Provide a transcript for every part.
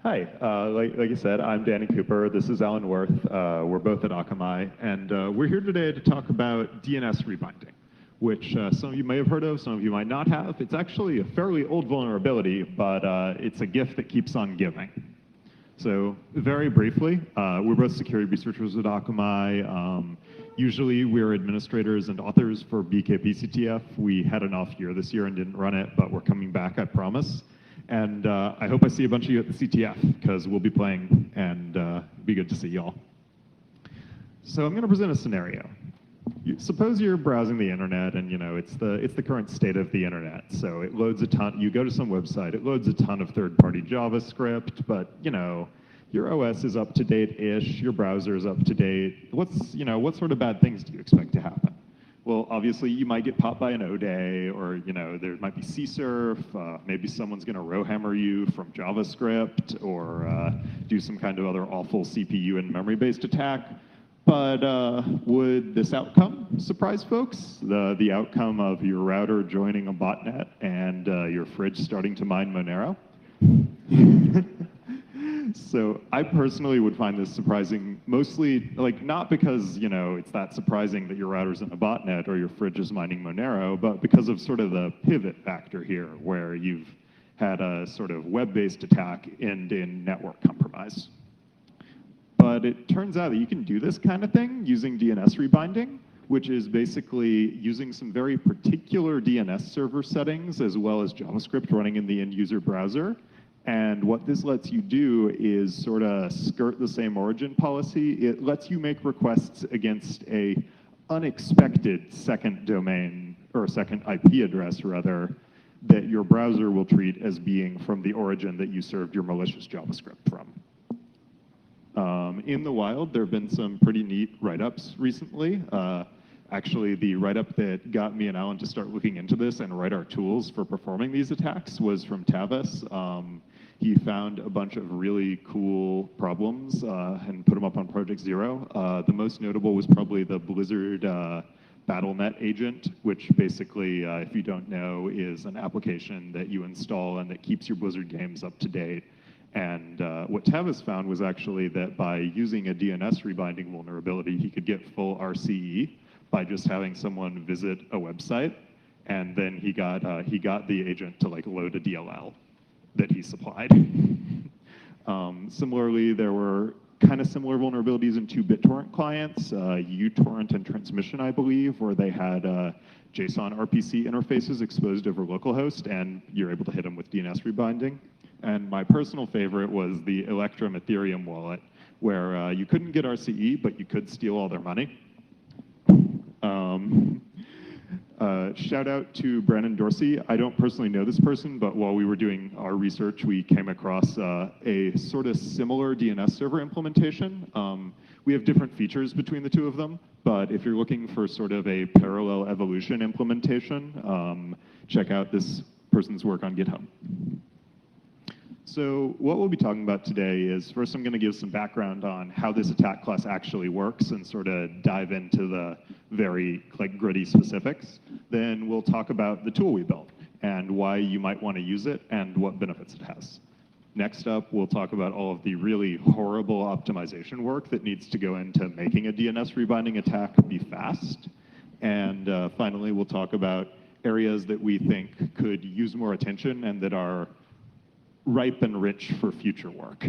Hi, like you said, I'm Danny Cooper. This is Allan Wirth. We're both at Akamai, and we're here today to talk about DNS rebinding, which some of you may have heard of, some of you might not have. It's actually a fairly old vulnerability, but it's a gift that keeps on giving. So very briefly, we're both security researchers at Akamai. Usually we're administrators and authors for BKPCTF. We had an off year this year and didn't run it, but we're coming back, I promise. And I hope I see a bunch of you at the CTF, because we'll be playing, and it'd be good to see y'all. So I'm going to present a scenario. Suppose you're browsing the internet, and it's the current state of the internet. So it loads a ton. You go to some website, it loads a ton of third-party JavaScript, but your OS is up to date-ish, your browser is up to date. What sort of bad things do you expect to happen? Well, obviously, you might get popped by an O-Day, or there might be CSRF. Maybe someone's going to rowhammer you from JavaScript, or do some kind of other awful CPU and memory-based attack. But would this outcome surprise folks? The outcome of your router joining a botnet and your fridge starting to mine Monero? So I personally would find this surprising, mostly not because it's that surprising that your router's in a botnet or your fridge is mining Monero, but because of sort of the pivot factor here, where you've had a sort of web-based attack end in network compromise. But it turns out that you can do this kind of thing using DNS rebinding, which is basically using some very particular DNS server settings as well as JavaScript running in the end-user browser. And what this lets you do is sort of skirt the same origin policy. It lets you make requests against a unexpected second domain, or second IP address, rather, that your browser will treat as being from the origin that you served your malicious JavaScript from. In the wild, there have been some pretty neat write-ups recently. Actually, the write-up that got me and Allan to start looking into this and write our tools for performing these attacks was from Tavis. He found a bunch of really cool problems and put them up on Project Zero. The most notable was probably the Blizzard BattleNet agent, which basically, if you don't know, is an application that you install and that keeps your Blizzard games up to date. And what Tavis found was actually that by using a DNS rebinding vulnerability, he could get full RCE by just having someone visit a website, and then he got the agent to load a DLL that he supplied. Similarly, there were kind of similar vulnerabilities in two BitTorrent clients, uTorrent and Transmission, I believe, where they had JSON RPC interfaces exposed over localhost, and you're able to hit them with DNS rebinding. And my personal favorite was the Electrum Ethereum wallet, where you couldn't get RCE, but you could steal all their money. Shout out to Brandon Dorsey. I don't personally know this person, but while we were doing our research, we came across a sort of similar DNS server implementation. We have different features between the two of them, but if you're looking for sort of a parallel evolution implementation, check out this person's work on GitHub. So what we'll be talking about today is, first I'm going to give some background on how this attack class actually works and sort of dive into the very gritty specifics. Then we'll talk about the tool we built and why you might want to use it and what benefits it has. Next up, we'll talk about all of the really horrible optimization work that needs to go into making a DNS rebinding attack be fast. And finally, we'll talk about areas that we think could use more attention and that are ripe and rich for future work.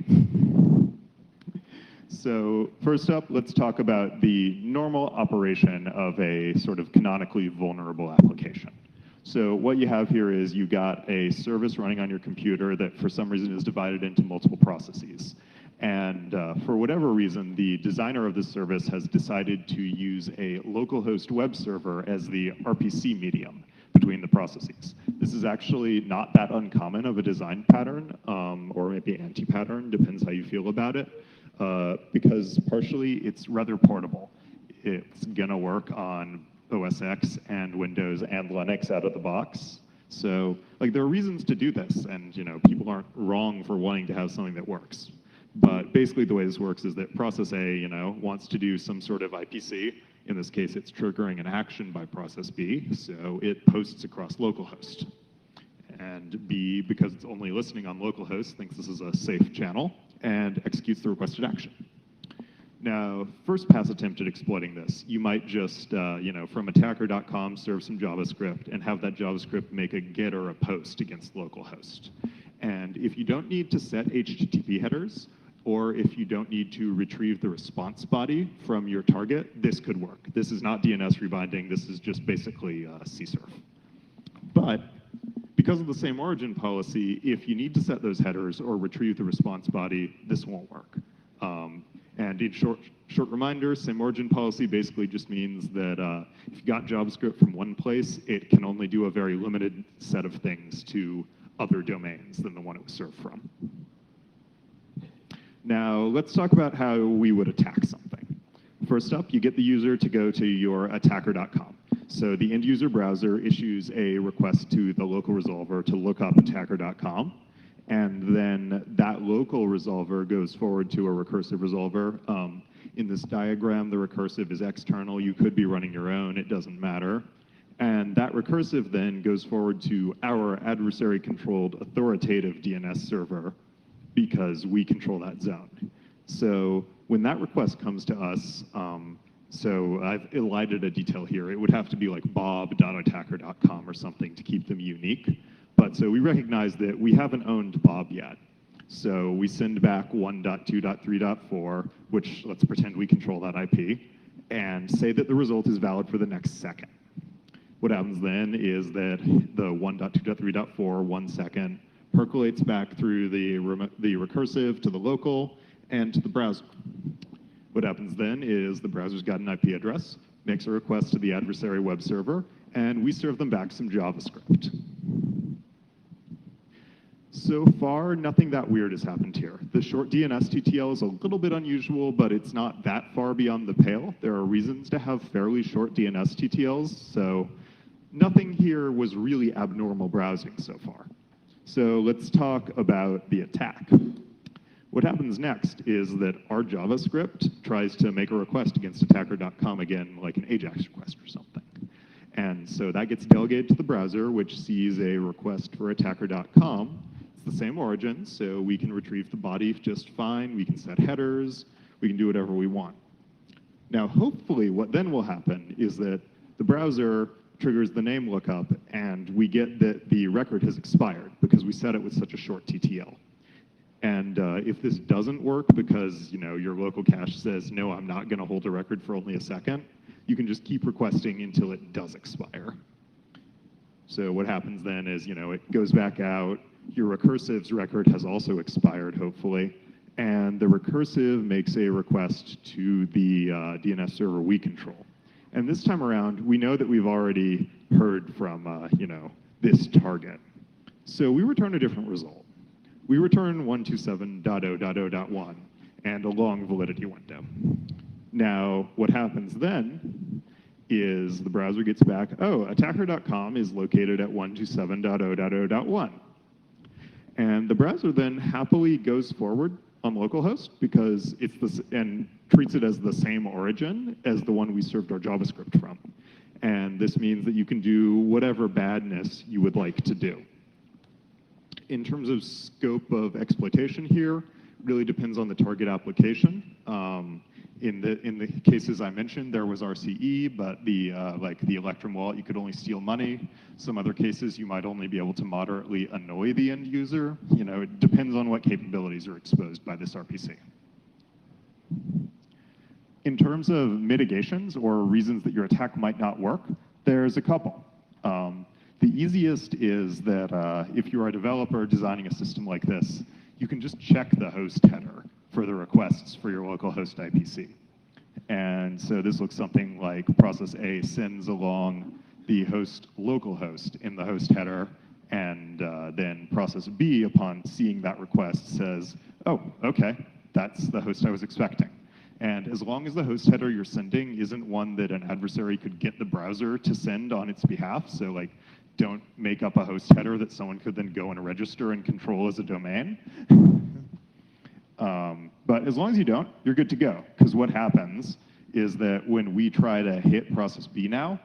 So first up, let's talk about the normal operation of a sort of canonically vulnerable application. So what you have here is you got a service running on your computer that for some reason is divided into multiple processes. And for whatever reason, the designer of this service has decided to use a localhost web server as the RPC medium between the processes. This is actually not that uncommon of a design pattern, or maybe anti-pattern, depends how you feel about it, because partially it's rather portable. It's gonna work on OS X and Windows and Linux out of the box. So there are reasons to do this, and people aren't wrong for wanting to have something that works. But basically the way this works is that process A, wants to do some sort of IPC. In this case, it's triggering an action by process B, so it posts across localhost. and B, because it's only listening on localhost, thinks this is a safe channel and executes the requested action. Now, first pass attempt at exploiting this, you might just, from attacker.com serve some JavaScript and have that JavaScript make a get or a post against localhost. And if you don't need to set HTTP headers, or if you don't need to retrieve the response body from your target, this could work. This is not DNS rebinding, this is just basically CSRF. But because of the same origin policy, if you need to set those headers or retrieve the response body, this won't work. And in short reminder, same origin policy basically just means that if you got JavaScript from one place, it can only do a very limited set of things to other domains than the one it was served from. Now, let's talk about how we would attack something. First up, you get the user to go to your attacker.com. So the end user browser issues a request to the local resolver to look up attacker.com. And then that local resolver goes forward to a recursive resolver. In this diagram, the recursive is external. You could be running your own. It doesn't matter. And that recursive then goes forward to our adversary-controlled authoritative DNS server because we control that zone. So when that request comes to us, so I've elided a detail here. It would have to be like bob.attacker.com or something to keep them unique. But so we recognize that we haven't owned Bob yet. So we send back 1.2.3.4, which let's pretend we control that IP, and say that the result is valid for the next second. What happens then is that the 1.2.3.4, 1 second, percolates back through the recursive to the local and to the browser. What happens then is the browser's got an IP address, makes a request to the adversary web server, and we serve them back some JavaScript. So far, nothing that weird has happened here. The short DNS TTL is a little bit unusual, but it's not that far beyond the pale. There are reasons to have fairly short DNS TTLs, so nothing here was really abnormal browsing so far. So let's talk about the attack. What happens next is that our JavaScript tries to make a request against attacker.com again, like an AJAX request or something. And so that gets delegated to the browser, which sees a request for attacker.com. It's the same origin, so we can retrieve the body just fine. We can set headers. We can do whatever we want. Now, hopefully, what then will happen is that the browser triggers the name lookup, and we get that the record has expired because we set it with such a short TTL. And if this doesn't work because your local cache says, no, I'm not going to hold a record for only a second, you can just keep requesting until it does expire. So what happens then is, it goes back out. Your recursive's record has also expired, hopefully. And the recursive makes a request to the DNS server we control. And this time around, we know that we've already heard from, this target. So we return a different result. We return 127.0.0.1 and a long validity window. Now, what happens then is the browser gets back, oh, attacker.com is located at 127.0.0.1. And the browser then happily goes forward on localhost because it's and treats it as the same origin as the one we served our JavaScript from. And this means that you can do whatever badness you would like to do. In terms of scope of exploitation here, really depends on the target application. In the cases I mentioned, there was RCE, but like the Electrum wallet, you could only steal money. Some other cases, you might only be able to moderately annoy the end user. It depends on what capabilities are exposed by this RPC. In terms of mitigations or reasons that your attack might not work, there's a couple. The easiest is that if you're a developer designing a system like this, you can just check the host header for the requests for your localhost IPC. And so this looks something like process A sends along the host localhost in the host header, and then process B, upon seeing that request, says, oh, okay, that's the host I was expecting. And as long as the host header you're sending isn't one that an adversary could get the browser to send on its behalf, so like don't make up a host header that someone could then go and register and control as a domain. But as long as you don't, you're good to go. Because what happens is that when we try to hit process B now,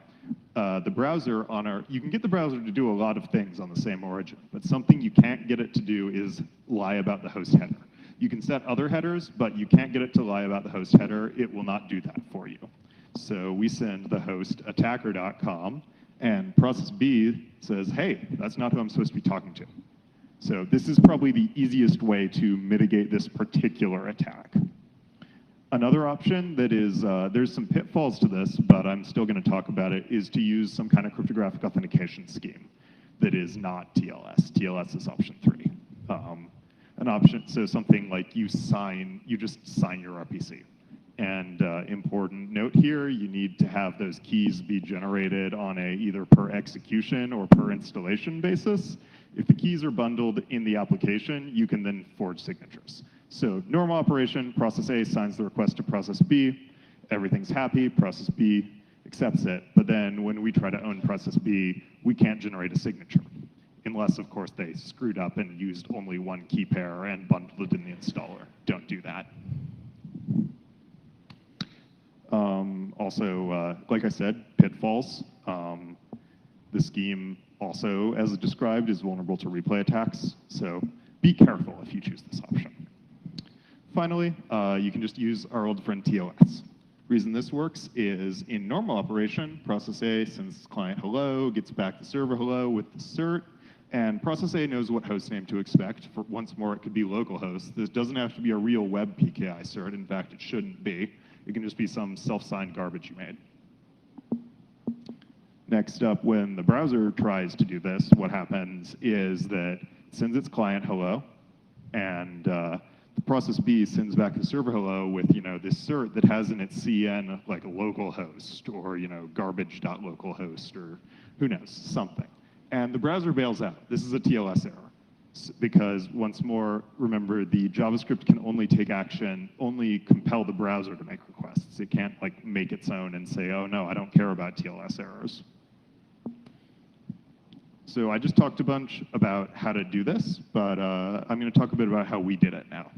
the browser on our, you can get the browser to do a lot of things on the same origin, but something you can't get it to do is lie about the host header. You can set other headers, but you can't get it to lie about the host header. It will not do that for you. So we send the host attacker.com, and process B says, hey, that's not who I'm supposed to be talking to. So this is probably the easiest way to mitigate this particular attack. Another option that is, there's some pitfalls to this, but I'm still going to talk about it, is to use some kind of cryptographic authentication scheme that is not TLS. TLS is option 3. An option, so something like you just sign your RPC. And important note here, you need to have those keys be generated on a either per execution or per installation basis. If the keys are bundled in the application, you can then forge signatures. So normal operation, process A signs the request to process B, everything's happy, process B accepts it, but then when we try to own process B, we can't generate a signature, unless of course they screwed up and used only one key pair and bundled it in the installer. Don't do that. Also, like I said, pitfalls. The scheme also, as described, is vulnerable to replay attacks, so be careful if you choose this option. Finally, you can just use our old friend TOS. Reason this works is in normal operation, process A sends client hello, gets back the server hello with the cert, and process A knows what host name to expect. For once more, it could be localhost. This doesn't have to be a real web PKI cert. In fact, it shouldn't be. It can just be some self-signed garbage you made. Next up, when the browser tries to do this, what happens is that it sends its client hello, and the process B sends back the server hello with this cert that has in its CN like a localhost or garbage.localhost or who knows, something. And the browser bails out. This is a TLS error. Because once more, remember, the JavaScript can only take action, only compel the browser to make requests. It can't make its own and say, oh no, I don't care about TLS errors. So I just talked a bunch about how to do this, but I'm going to talk a bit about how we did it now.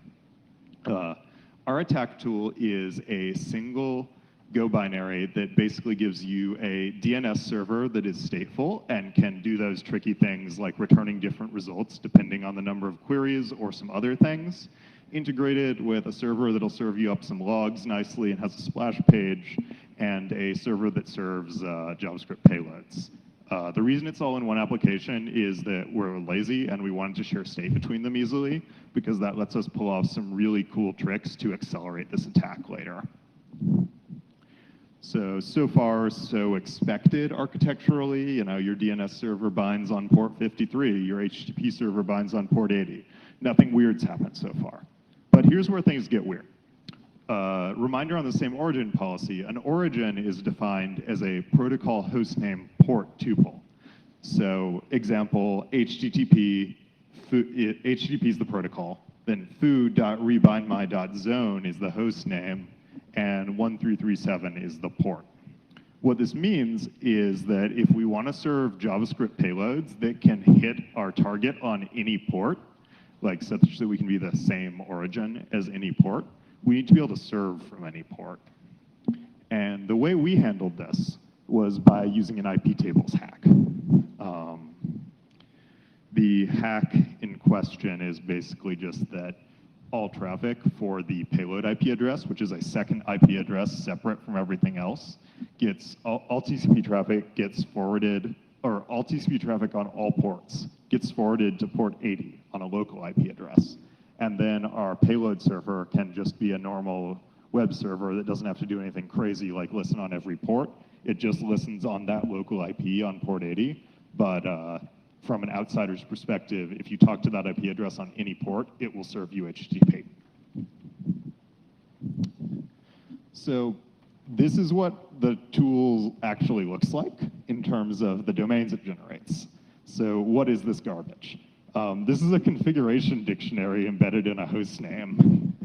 Our attack tool is a single Go binary that basically gives you a DNS server that is stateful and can do those tricky things like returning different results depending on the number of queries or some other things, integrated with a server that'll serve you up some logs nicely and has a splash page, and a server that serves JavaScript payloads. The reason it's all in one application is that we're lazy and we wanted to share state between them easily, because that lets us pull off some really cool tricks to accelerate this attack later. So far, so expected architecturally. Your DNS server binds on port 53. Your HTTP server binds on port 80. Nothing weird's happened so far. But here's where things get weird. Reminder on the same origin policy. An origin is defined as a protocol hostname port tuple. So example, HTTP is the protocol. Then foo.rebindmy.zone is the host name, and 1337 is the port. What this means is that if we want to serve JavaScript payloads that can hit our target on any port, like such that we can be the same origin as any port, we need to be able to serve from any port. And the way we handled this was by using an IP tables hack. The hack in question is basically just that all traffic for the payload IP address, which is a second IP address separate from everything else, all TCP traffic gets forwarded, or all TCP traffic on all ports gets forwarded to port 80 on a local IP address. And then our payload server can just be a normal web server that doesn't have to do anything crazy like listen on every port. It just listens on that local IP on port 80, but from an outsider's perspective, if you talk to that IP address on any port, it will serve you HTTP. So this is what the tool actually looks like in terms of the domains it generates. So what is this garbage? This is a configuration dictionary embedded in a host name.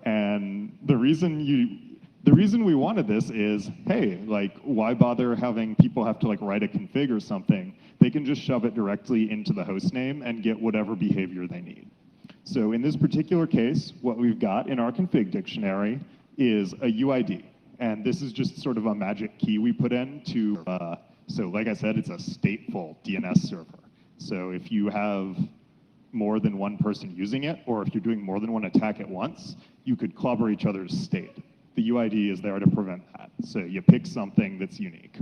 And the reason we wanted this is, hey, why bother having people have to write a config or something? They can just shove it directly into the host name and get whatever behavior they need. So in this particular case, what we've got in our config dictionary is a UID. And this is just sort of a magic key we put in to So like I said, it's a stateful DNS server. So if you have more than one person using it, or if you're doing more than one attack at once, you could clobber each other's state. The UID is there to prevent that. So you pick something that's unique.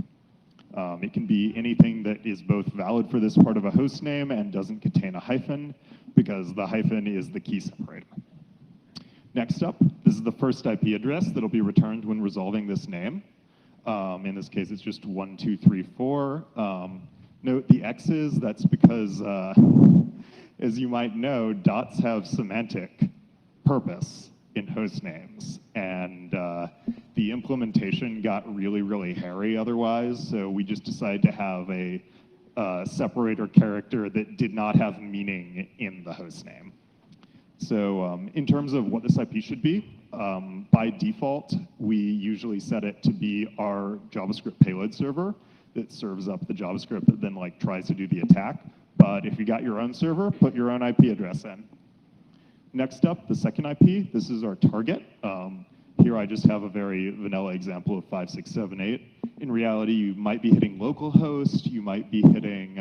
It can be anything that is both valid for this part of a host name and doesn't contain a hyphen, because the hyphen is the key separator. Next up, this is the first IP address that'll be returned when resolving this name. In this case, it's just 1234. Note the X's, that's because, as you might know, dots have semantic purpose in host names. And the implementation got really, really hairy otherwise, so we just decided to have a separator character that did not have meaning in the host name. So in terms of what this IP should be, by default, we usually set it to be our JavaScript payload server that serves up the JavaScript that then like tries to do the attack. But if you got your own server, put your own IP address in. Next up, the second IP. This is our target. Here I just have a very vanilla example of 5678. In reality, you might be hitting localhost. You might be hitting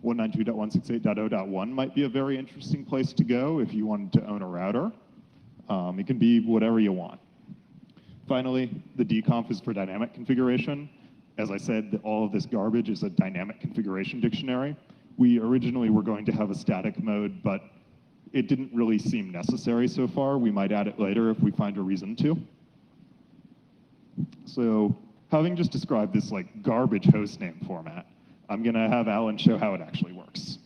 192.168.0.1 might be a very interesting place to go if you wanted to own a router. It can be whatever you want. Finally, the dconf is for dynamic configuration. As I said, all of this garbage is a dynamic configuration dictionary. We originally were going to have a static mode, but it didn't really seem necessary so far. We might add it later if we find a reason to. So having just described this like garbage hostname format, I'm going to have Allan show how it actually works.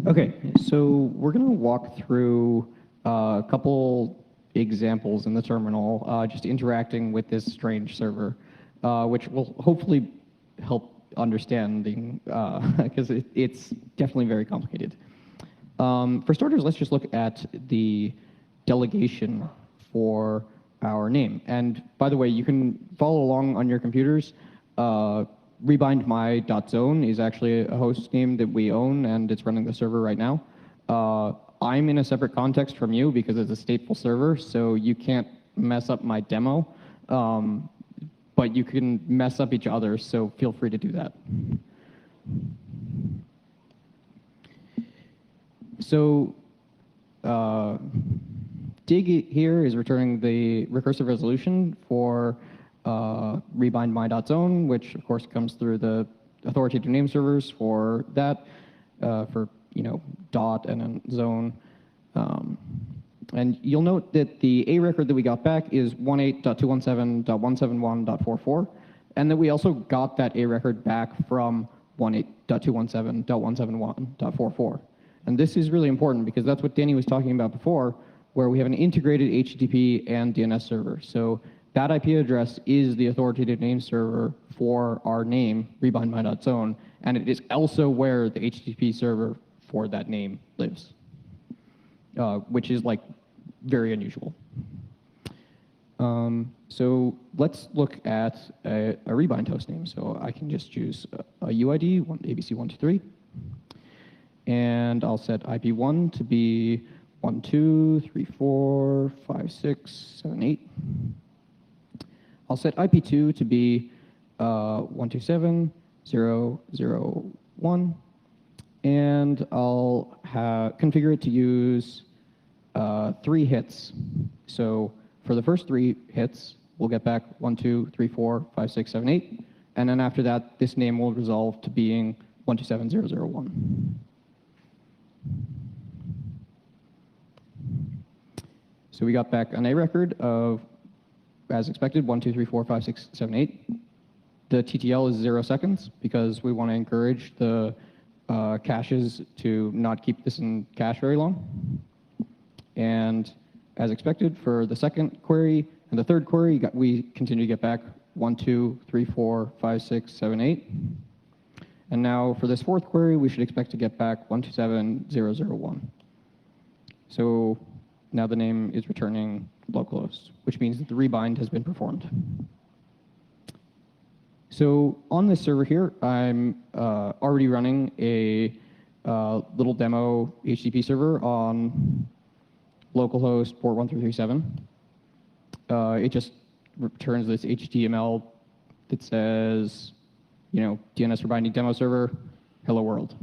Okay, so we're going to walk through a couple examples in the terminal, just interacting with this strange server, which will hopefully help understanding, because it's definitely very complicated. For starters, let's just look at the delegation for our name. And by the way, you can follow along on your computers. Rebindmy.zone is actually a host name that we own, and it's running the server right now. I'm in a separate context from you because it's a stateful server, so you can't mess up my demo. But you can mess up each other, so feel free to do that. So dig here is returning the recursive resolution for rebindmy.zone, which of course comes through the authoritative name servers for that, for dot and then zone. And you'll note that the A record that we got back is 18.217.171.44, and that we also got that A record back from 18.217.171.44. And this is really important because that's what Danny was talking about before, where we have an integrated HTTP and DNS server. So that IP address is the authoritative name server for our name, rebindmy.zone, and it is also where the HTTP server for that name lives, which is like very unusual. So let's look at a rebind host name. So I can just choose a UID, ABC123, and I'll set IP1 to be 12345678. I'll set IP2 to be 127.0.0.1, and I'll configure it to use 3 hits. So for the first 3 hits, we'll get back 12345678, and then after that, this name will resolve to being 127.0.0.1. So we got back an A record of, as expected, 12345678. The TTL is 0 seconds because we want to encourage the caches to not keep this in cache very long. And as expected, for the second query and the third query, we continue to get back 12345678. And now for this fourth query, we should expect to get back 127.0.0.1. So now the name is returning localhost, which means that the rebind has been performed. So on this server here, I'm already running a little demo HTTP server on localhost port 1337. It just returns this HTML that says DNS Rebinding demo server, hello world.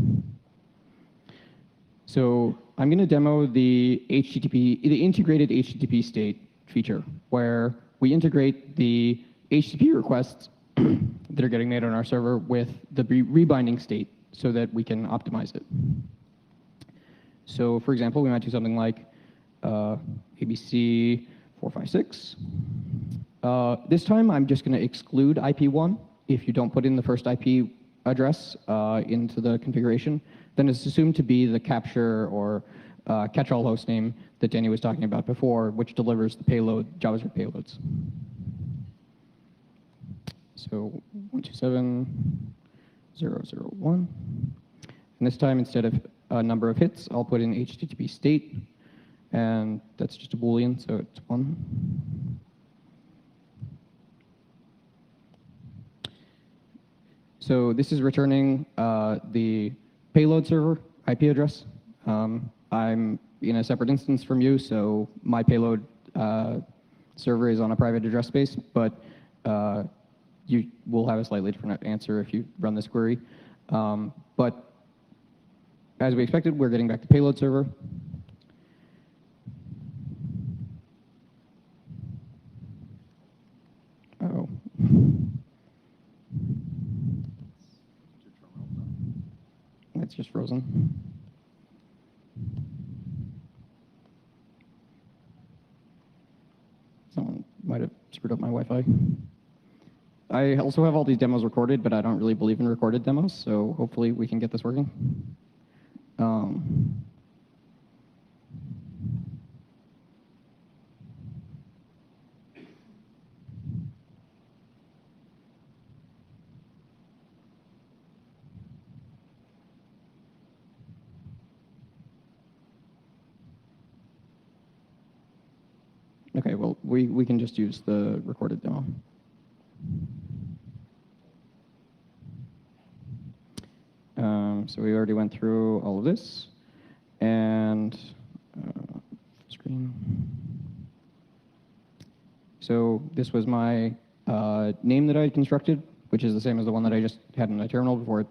So I'm going to demo the integrated HTTP state feature, where we integrate the HTTP requests that are getting made on our server with the rebinding state so that we can optimize it. So for example, we might do something like ABC 456. This time, I'm just going to exclude IP1. If you don't put in the first IP address into the configuration, then it's assumed to be the capture or catch-all host name that Danny was talking about before, which delivers the payload, JavaScript payloads. So 127.0.0.1. And this time, instead of a number of hits, I'll put in HTTP state. And that's just a Boolean, so it's 1. So this is returning the payload server IP address. I'm in a separate instance from you, so my payload server is on a private address space, but you will have a slightly different answer if you run this query. But as we expected, we're getting back to payload server. Oh. It's just frozen. Someone might have screwed up my Wi-Fi. I also have all these demos recorded, but I don't really believe in recorded demos, so hopefully we can get this working. Okay, well, we can just use the recorded demo. So we already went through all of this, and screen. So this was my name that I had constructed, which is the same as the one that I just had in my terminal before it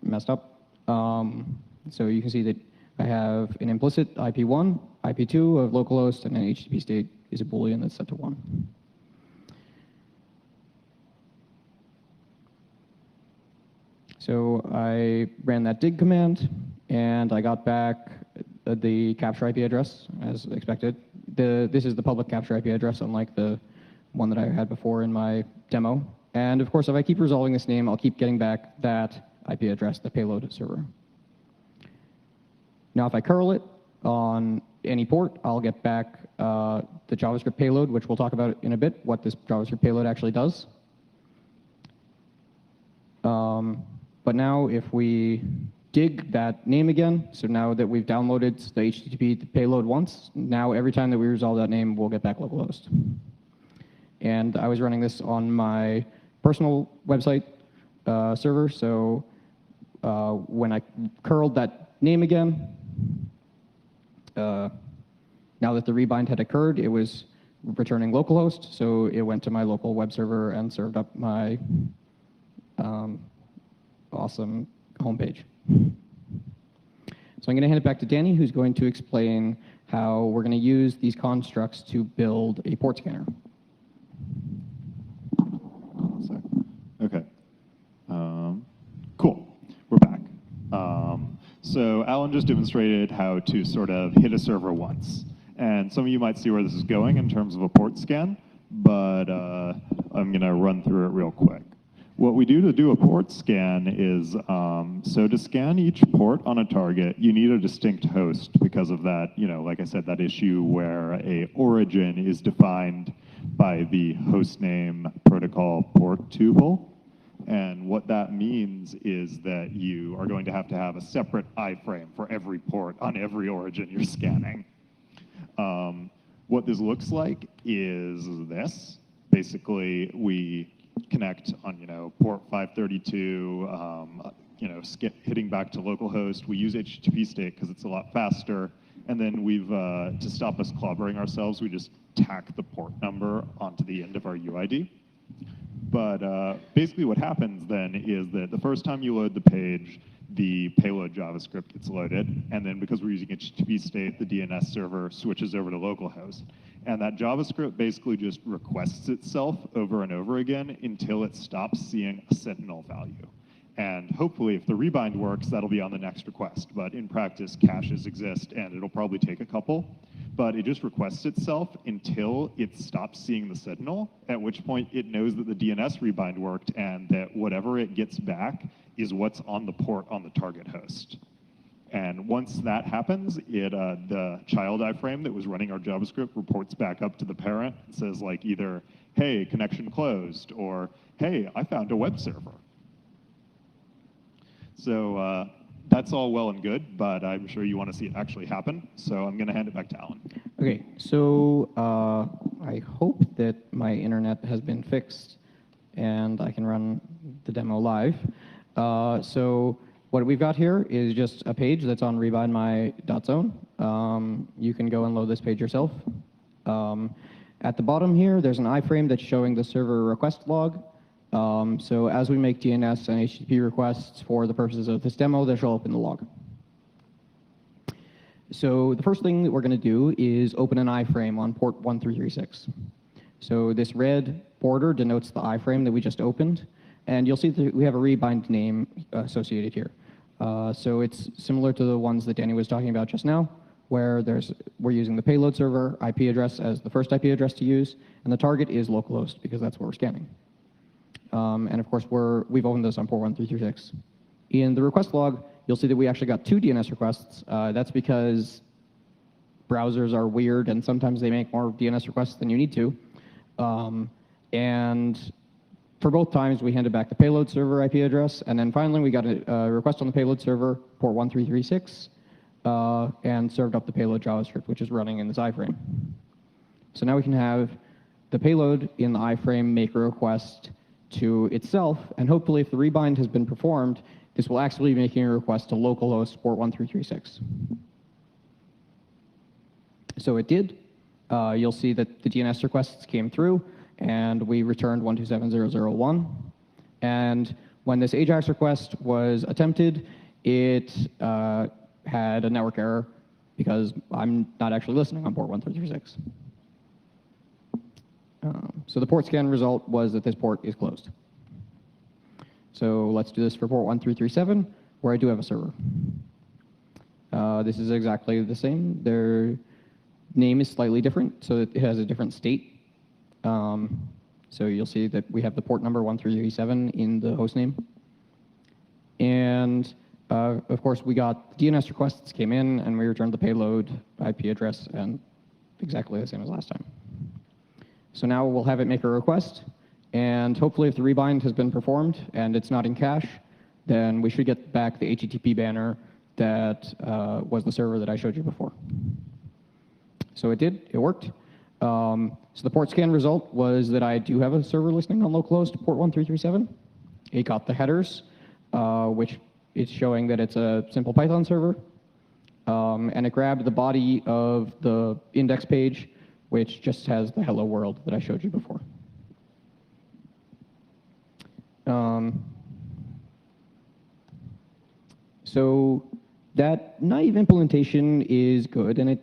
messed up. So you can see that I have an implicit IP1, IP2 of localhost, and an HTTP state is a Boolean that's set to 1. So I ran that dig command, and I got back the capture IP address, as expected. This is the public capture IP address, unlike the one that I had before in my demo. And of course, if I keep resolving this name, I'll keep getting back that IP address, the payload server. Now, if I curl it on any port, I'll get back the JavaScript payload, which we'll talk about in a bit, what this JavaScript payload actually does. But now if we dig that name again, so now that we've downloaded the HTTP payload once, now every time that we resolve that name, we'll get back localhost. And I was running this on my personal website server, so when I curled that name again, now that the rebind had occurred, it was returning localhost, so it went to my local web server and served up my awesome homepage. So I'm going to hand it back to Danny, who's going to explain how we're going to use these constructs to build a port scanner. Okay. Cool. We're back. So Allan just demonstrated how to sort of hit a server once. And some of you might see where this is going in terms of a port scan, but I'm going to run through it real quick. What we do to do a port scan is, so to scan each port on a target, you need a distinct host because of that, like I said, that issue where a origin is defined by the hostname protocol port tuple. And what that means is that you are going to have a separate iframe for every port on every origin you're scanning. What this looks like is this. Basically, we connect on port 532, hitting back to localhost. We use HTTP state because it's a lot faster. And then we've, to stop us clobbering ourselves, we just tack the port number onto the end of our UID. But basically what happens then is that the first time you load the page, the payload JavaScript gets loaded, and then because we're using HTTP state, the DNS server switches over to localhost. And that JavaScript basically just requests itself over and over again until it stops seeing a sentinel value. And hopefully, if the rebind works, that'll be on the next request. But in practice, caches exist, and it'll probably take a couple. But it just requests itself until it stops seeing the sentinel, at which point it knows that the DNS rebind worked and that whatever it gets back is what's on the port on the target host. And once that happens, the child iframe that was running our JavaScript reports back up to the parent and says like either, hey, connection closed, or hey, I found a web server. So that's all well and good, but I'm sure you want to see it actually happen. So I'm going to hand it back to Allan. Okay, so I hope that my internet has been fixed and I can run the demo live. So what we've got here is just a page that's on rebindmy.zone. You can go and load this page yourself. At the bottom here, there's an iframe that's showing the server request log. So as we make DNS and HTTP requests for the purposes of this demo, they show up in the log. So the first thing that we're going to do is open an iframe on port 1336. So this red border denotes the iframe that we just opened. And you'll see that we have a rebind name associated here. So it's similar to the ones that Danny was talking about just now, where we're using the payload server IP address as the first IP address to use, and the target is localhost because that's what we're scanning. And of course, we've opened this on port 1336. In the request log, you'll see that we actually got 2 DNS requests. That's because browsers are weird, and sometimes they make more DNS requests than you need to. And for both times, we handed back the payload server IP address, and then finally, we got a request on the payload server, port 1336, and served up the payload JavaScript, which is running in this iframe. So now we can have the payload in the iframe make a request to itself, and hopefully if the rebind has been performed, this will actually be making a request to localhost port 1336. So it did. You'll see that the DNS requests came through, and we returned 127.0.0.1. And when this AJAX request was attempted, it had a network error because I'm not actually listening on port 1336. So the port scan result was that this port is closed. So let's do this for port 1337, where I do have a server. This is exactly the same. Their name is slightly different, so it has a different state. So you'll see that we have the port number 1337 in the host name. And of course, we got DNS requests came in, and we returned the payload IP address, and exactly the same as last time. So now we'll have it make a request, and hopefully if the rebind has been performed and it's not in cache, then we should get back the HTTP banner that was the server that I showed you before. So it did, it worked. So the port scan result was that I do have a server listening on localhost port 1337. It got the headers, which is showing that it's a simple Python server. And it grabbed the body of the index page, which just has the hello world that I showed you before. So that naive implementation is good, and it,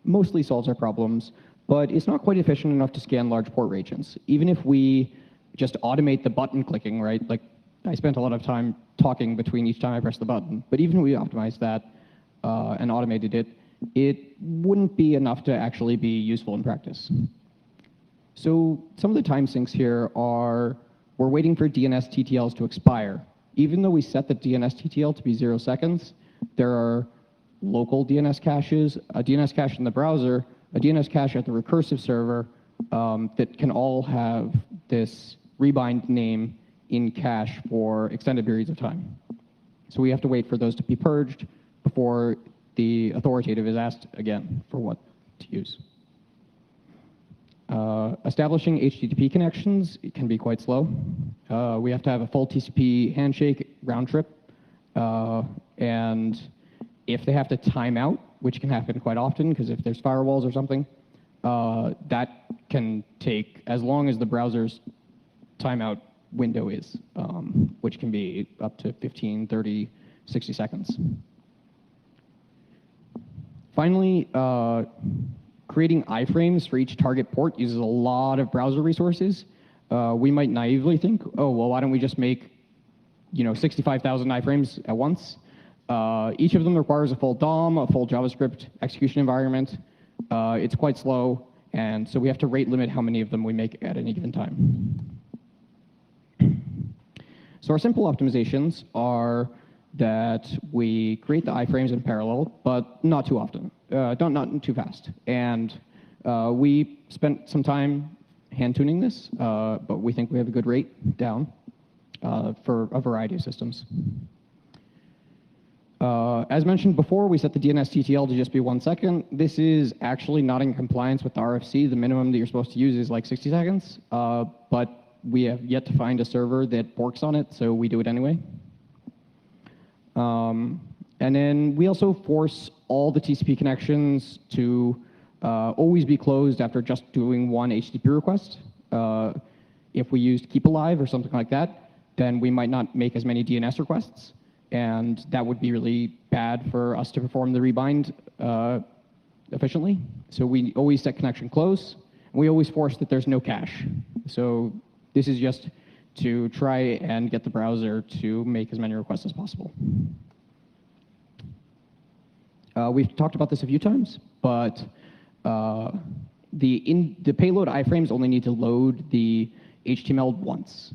mostly solves our problems, but it's not quite efficient enough to scan large port regions. Even if we just automate the button clicking, right? Like, I spent a lot of time talking between each time I press the button, but even if we optimized that and automated it, it wouldn't be enough to actually be useful in practice. So some of the time sinks here are, we're waiting for DNS TTLs to expire. Even though we set the DNS TTL to be 0 seconds, there are local DNS caches, a DNS cache in the browser, a DNS cache at the recursive server that can all have this rebind name in cache for extended periods of time. So we have to wait for those to be purged before the authoritative is asked again for what to use. Establishing HTTP connections can be quite slow. We have to have a full TCP handshake round trip. And if they have to time out, which can happen quite often, because if there's firewalls or something, that can take as long as the browser's timeout window is, which can be up to 15, 30, 60 seconds. Finally, creating iframes for each target port uses a lot of browser resources. We might naively think, oh, well, why don't we just make 65,000 iframes at once? Each of them requires a full DOM, a full JavaScript execution environment. It's quite slow, and so we have to rate limit how many of them we make at any given time. So our simple optimizations are that we create the iframes in parallel, but not too often, not too fast. And we spent some time hand-tuning this, but we think we have a good rate down for a variety of systems. As mentioned before, we set the DNS TTL to just be 1 second. This is actually not in compliance with the RFC. The minimum that you're supposed to use is like 60 seconds, but we have yet to find a server that works on it, so we do it anyway. And then we also force all the TCP connections to always be closed after just doing one HTTP request. If we used Keep Alive or something like that, then we might not make as many DNS requests, and that would be really bad for us to perform the rebind efficiently. So we always set connection close, and we always force that there's no cache. So this is just to try and get the browser to make as many requests as possible. We've talked about this a few times, but the payload iframes only need to load the HTML once.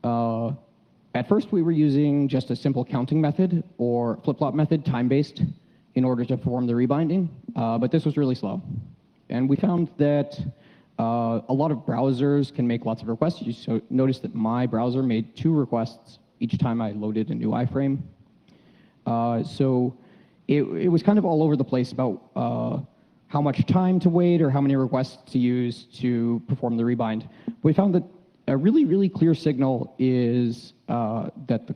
At first, we were using just a simple counting method or flip-flop method, time-based, in order to perform the rebinding, but this was really slow. And we found that a lot of browsers can make lots of requests. You notice that my browser made 2 requests each time I loaded a new iframe. So it was kind of all over the place about how much time to wait or how many requests to use to perform the rebind. We found that a really, really clear signal is that the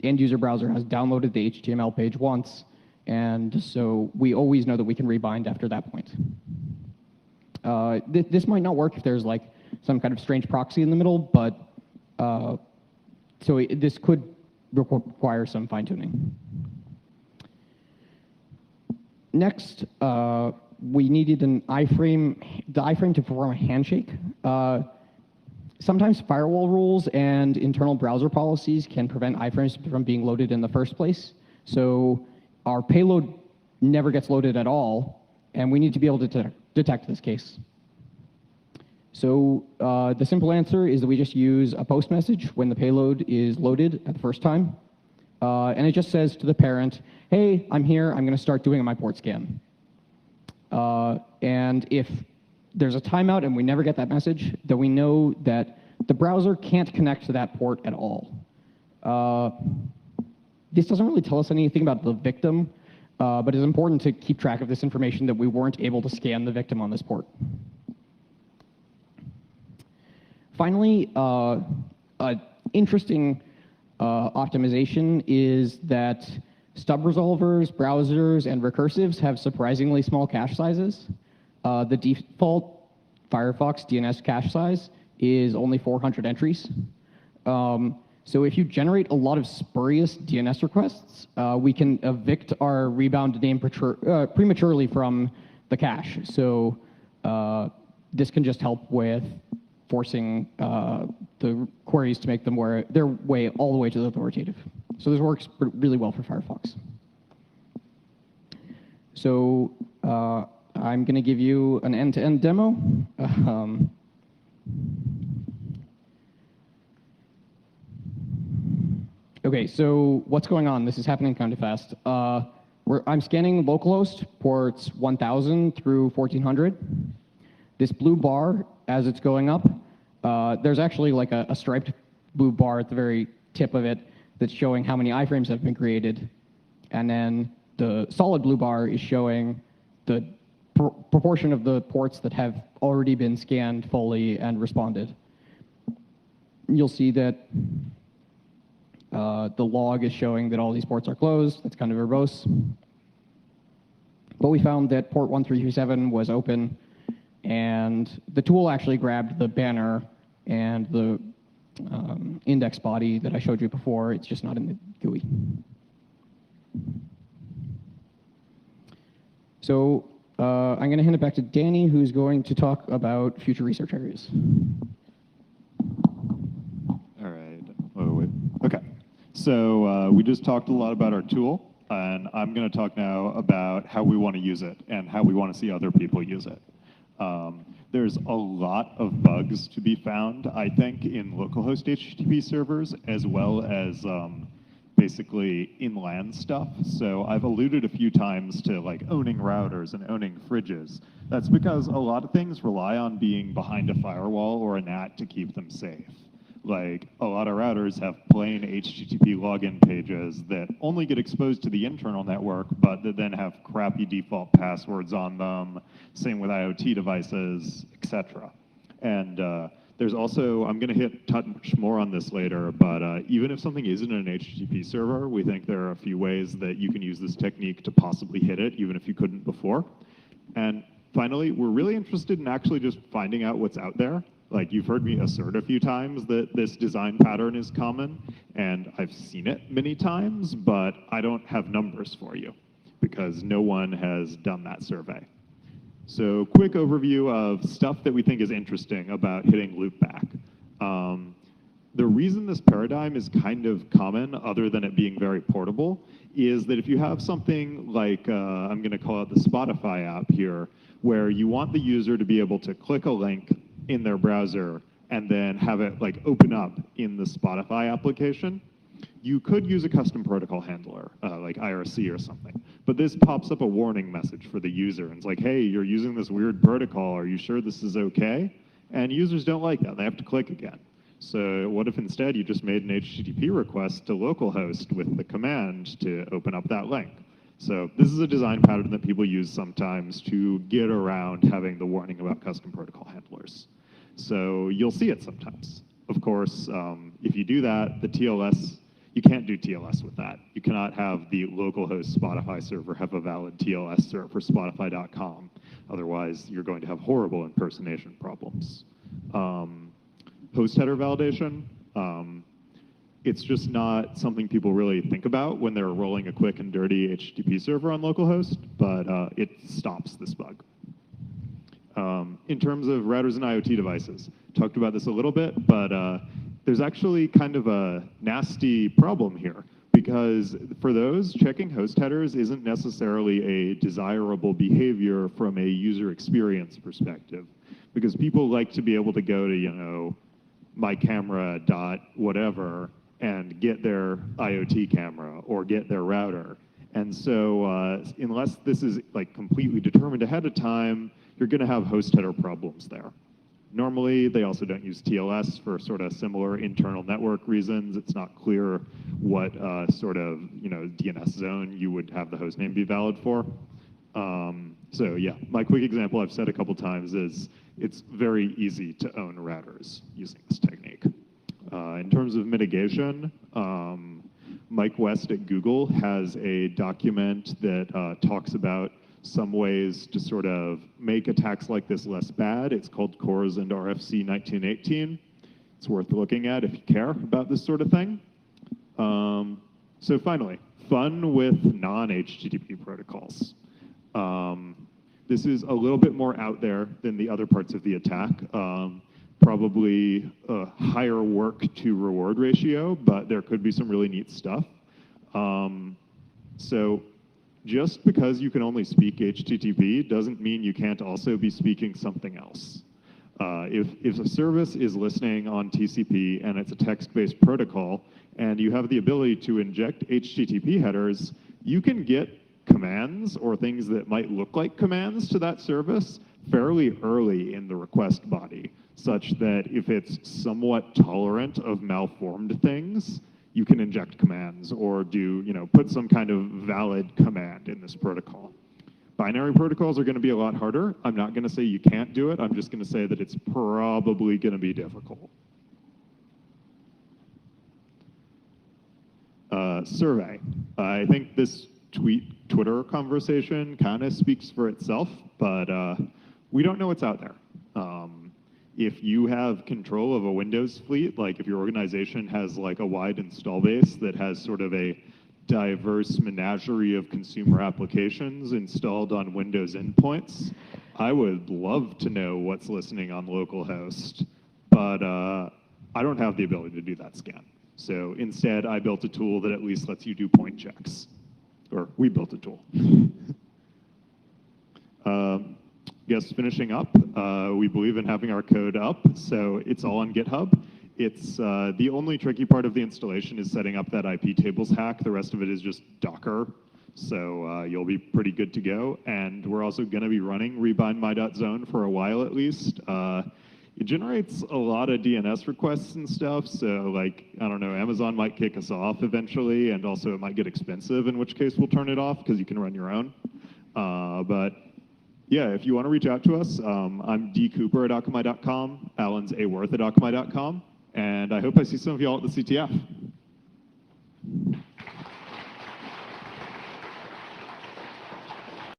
end-user browser has downloaded the HTML page once, and so we always know that we can rebind after that point. This might not work if there's like some kind of strange proxy in the middle, but this could require some fine-tuning. Next, we needed the iframe to perform a handshake. Sometimes firewall rules and internal browser policies can prevent iframes from being loaded in the first place. So our payload never gets loaded at all, and we need to be able to detect this case. So the simple answer is that we just use a post message when the payload is loaded at the first time. And it just says to the parent, hey, I'm here, I'm going to start doing my port scan. And if there's a timeout and we never get that message, then we know that the browser can't connect to that port at all. This doesn't really tell us anything about the victim, but it's important to keep track of this information that we weren't able to scan the victim on this port. Finally, an interesting optimization is that stub resolvers, browsers, and recursives have surprisingly small cache sizes. The default Firefox DNS cache size is only 400 entries. So if you generate a lot of spurious DNS requests, we can evict our rebound name prematurely from the cache. So this can just help with forcing the queries to make them their way all the way to the authoritative. So this works really well for Firefox. So I'm going to give you an end-to-end demo. OK, so what's going on? This is happening kind of fast. I'm scanning localhost ports 1000 through 1400. This blue bar, as it's going up, there's actually like a striped blue bar at the very tip of it that's showing how many iframes have been created. And then the solid blue bar is showing the proportion of the ports that have already been scanned fully and responded. You'll see that the log is showing that all these ports are closed. That's kind of verbose. But we found that port 1337 was open, and the tool actually grabbed the banner and the index body that I showed you before. It's just not in the GUI. So I'm going to hand it back to Danny, who's going to talk about future research areas. All right. Oh, wait. Okay. So we just talked a lot about our tool, and I'm going to talk now about how we want to use it and how we want to see other people use it. There's a lot of bugs to be found, I think, in localhost HTTP servers, as well as basically inland stuff. So I've alluded a few times to like owning routers and owning fridges. That's because a lot of things rely on being behind a firewall or a NAT to keep them safe. Like a lot of routers have plain HTTP login pages that only get exposed to the internal network, but that then have crappy default passwords on them. Same with IoT devices, etc. And there's also, I'm going to touch more on this later, but even if something isn't an HTTP server, we think there are a few ways that you can use this technique to possibly hit it, even if you couldn't before. And finally, we're really interested in actually just finding out what's out there. Like you've heard me assert a few times that this design pattern is common, and I've seen it many times, but I don't have numbers for you because no one has done that survey. So quick overview of stuff that we think is interesting about hitting loopback. The reason this paradigm is kind of common, other than it being very portable, is that if you have something like, I'm going to call it the Spotify app here, where you want the user to be able to click a link in their browser and then have it like open up in the Spotify application, you could use a custom protocol handler, like IRC or something. But this pops up a warning message for the user. And it's like, hey, you're using this weird protocol. Are you sure this is OK? And users don't like that. They have to click again. So what if instead you just made an HTTP request to localhost with the command to open up that link? So this is a design pattern that people use sometimes to get around having the warning about custom protocol handlers. So you'll see it sometimes. Of course, if you do that, the TLS, you can't do TLS with that. You cannot have the localhost Spotify server have a valid TLS cert for Spotify.com. Otherwise, you're going to have horrible impersonation problems. Host header validation, it's just not something people really think about when they're rolling a quick and dirty HTTP server on localhost, but it stops this bug. In terms of routers and IoT devices, talked about this a little bit, but there's actually kind of a nasty problem here, because for those, checking host headers isn't necessarily a desirable behavior from a user experience perspective, because people like to be able to go to, you know, my camera dot whatever and get their IoT camera or get their router. And so unless this is like completely determined ahead of time, you're going to have host header problems there. Normally, they also don't use TLS for sort of similar internal network reasons. It's not clear what sort of DNS zone you would have the host name be valid for. So yeah, my quick example I've said a couple times is it's very easy to own routers using this technique. In terms of mitigation, Mike West at Google has a document that talks about some ways to sort of make attacks like this less bad. It's called Cores and RFC 1918. It's worth looking at if you care about this sort of thing. So finally, fun with non-HTTP protocols. This is a little bit more out there than the other parts of the attack. Probably a higher work to reward ratio, but there could be some really neat stuff. So just because you can only speak HTTP doesn't mean you can't also be speaking something else. If a service is listening on TCP and it's a text-based protocol, and you have the ability to inject HTTP headers, you can get commands or things that might look like commands to that service fairly early in the request body, such that if it's somewhat tolerant of malformed things, you can inject commands or do, put some kind of valid command in this protocol. Binary protocols are going to be a lot harder. I'm not going to say you can't do it. I'm just going to say that it's probably going to be difficult. Survey. I think this Twitter conversation kind of speaks for itself, but we don't know what's out there. if you have control of a Windows fleet, like if your organization has like a wide install base that has sort of a diverse menagerie of consumer applications installed on Windows endpoints, I would love to know what's listening on localhost, but I don't have the ability to do that scan. So instead, I built a tool that at least lets you do point checks. Or we built a tool. Guess finishing up, we believe in having our code up, so it's all on GitHub. It's the only tricky part of the installation is setting up that IP tables hack. The rest of it is just Docker, so you'll be pretty good to go. And we're also going to be running rebindmy.zone for a while at least. It generates a lot of DNS requests and stuff, so like, I don't know, Amazon might kick us off eventually, and also it might get expensive, in which case we'll turn it off because you can run your own. But yeah, if you want to reach out to us, I'm dcooper@akamai.com, Allan's Wirth@akamai.com, and I hope I see some of y'all at the CTF.